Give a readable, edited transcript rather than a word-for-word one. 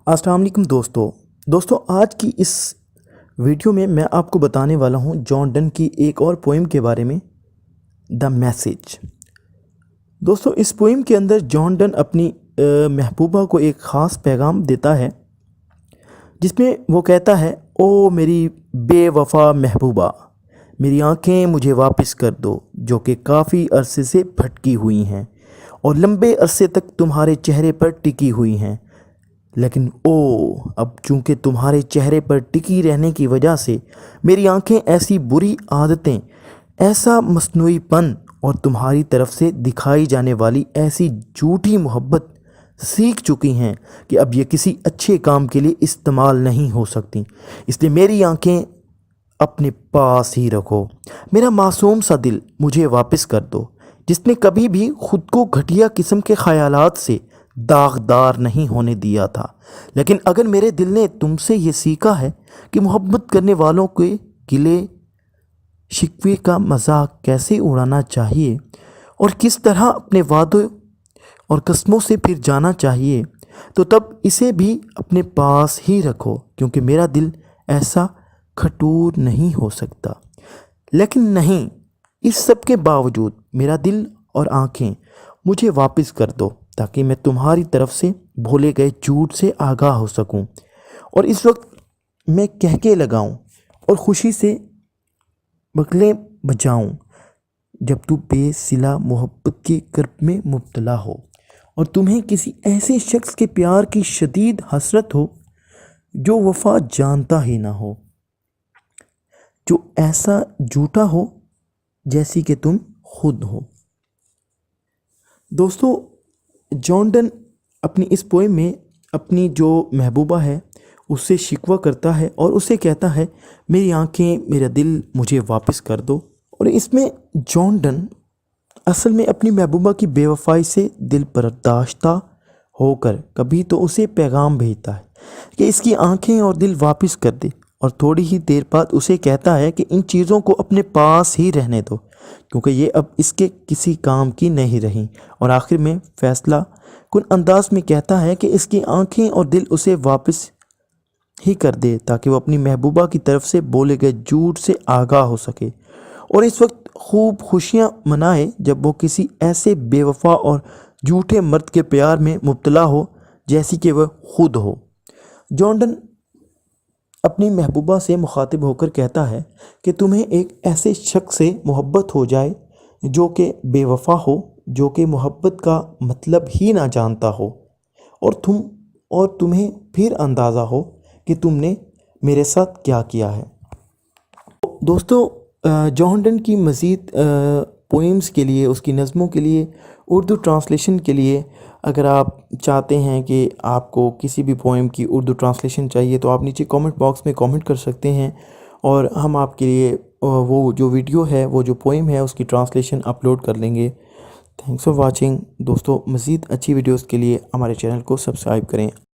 अस्सलाम वालेकुम दोस्तों आज की इस वीडियो में मैं आपको बताने वाला हूँ जॉन डन की एक और पोइम के बारे में, द मैसेज। दोस्तों इस पोइम के अंदर जॉन डन अपनी महबूबा को एक ख़ास पैगाम देता है, जिसमें वो कहता है, ओ मेरी बेवफा महबूबा, मेरी आंखें मुझे वापस कर दो जो कि काफ़ी अरसे से भटकी हुई हैं और लंबे अरसे तक तुम्हारे चेहरे पर टिकी हुई हैं। लेकिन अब चूँकि तुम्हारे चेहरे पर टिकी रहने की वजह से मेरी आंखें ऐसी बुरी आदतें, ऐसा मसनूईपन और तुम्हारी तरफ से दिखाई जाने वाली ऐसी झूठी मोहब्बत सीख चुकी हैं कि अब ये किसी अच्छे काम के लिए इस्तेमाल नहीं हो सकती। इसलिए मेरी आंखें अपने पास ही रखो। मेरा मासूम सा दिल मुझे वापस कर दो, जिसने कभी भी ख़ुद को घटिया किस्म के ख़यालात से दागदार नहीं होने दिया था। लेकिन अगर मेरे दिल ने तुमसे ये सीखा है कि मोहब्बत करने वालों के गिले शिकवे का मजाक कैसे उड़ाना चाहिए और किस तरह अपने वादों और कस्मों से फिर जाना चाहिए, तो तब इसे भी अपने पास ही रखो, क्योंकि मेरा दिल ऐसा खटूर नहीं हो सकता। लेकिन नहीं, इस सब के बावजूद मेरा दिल और आंखें मुझे वापस कर दो, ताकि मैं तुम्हारी तरफ से भूले गए झूठ से आगाह हो सकूं और इस वक्त मैं कहके लगाऊं और खुशी से बगलें बजाऊं जब तू बेसिला मोहब्बत के कर्ब में मुब्तला हो और तुम्हें किसी ऐसे शख्स के प्यार की शदीद हसरत हो जो वफा जानता ही ना हो, जो ऐसा झूठा हो जैसी कि तुम खुद हो। दोस्तों जॉन डन अपनी इस पोएम में अपनी जो महबूबा है उससे शिकवा करता है और उसे कहता है, मेरी आंखें मेरा दिल मुझे वापस कर दो। और इसमें जॉन डन असल में अपनी महबूबा की बेवफाई से दिल बर्दाश्ता होकर कभी तो उसे पैगाम भेजता है कि इसकी आंखें और दिल वापस कर दे, और थोड़ी ही देर बाद उसे कहता है कि इन चीज़ों को अपने पास ही रहने दो, क्योंकि ये अब इसके किसी काम की नहीं रही। और आखिर में फैसला कुन अंदाज में कहता है कि इसकी आंखें और दिल उसे वापस ही कर दे, ताकि वो अपनी महबूबा की तरफ से बोले गए झूठ से आगाह हो सके और इस वक्त खूब खुशियां मनाए जब वो किसी ऐसे बेवफा और झूठे मर्द के प्यार में मुब्तला हो जैसी कि वह खुद हो। जॉन डन अपनी महबूबा से मुखातिब होकर कहता है कि तुम्हें एक ऐसे शख्स से मोहब्बत हो जाए जो कि बेवफा हो, जो कि मोहब्बत का मतलब ही ना जानता हो, और तुम्हें फिर अंदाज़ा हो कि तुमने मेरे साथ क्या किया है। दोस्तों जॉन डन की मज़ीद पोइम्स के लिए, उसकी नज़मों के लिए उर्दू ट्रांसलेशन के लिए, अगर आप चाहते हैं कि आपको किसी भी पोइम की उर्दू ट्रांसलेशन चाहिए तो आप नीचे कमेंट बॉक्स में कमेंट कर सकते हैं और हम आपके लिए वो जो वीडियो है, वो जो पोइम है, उसकी ट्रांसलेशन अपलोड कर लेंगे। थैंक्स फॉर वाचिंग दोस्तों। मज़ीद अच्छी वीडियोस के लिए हमारे चैनल को सब्सक्राइब करें।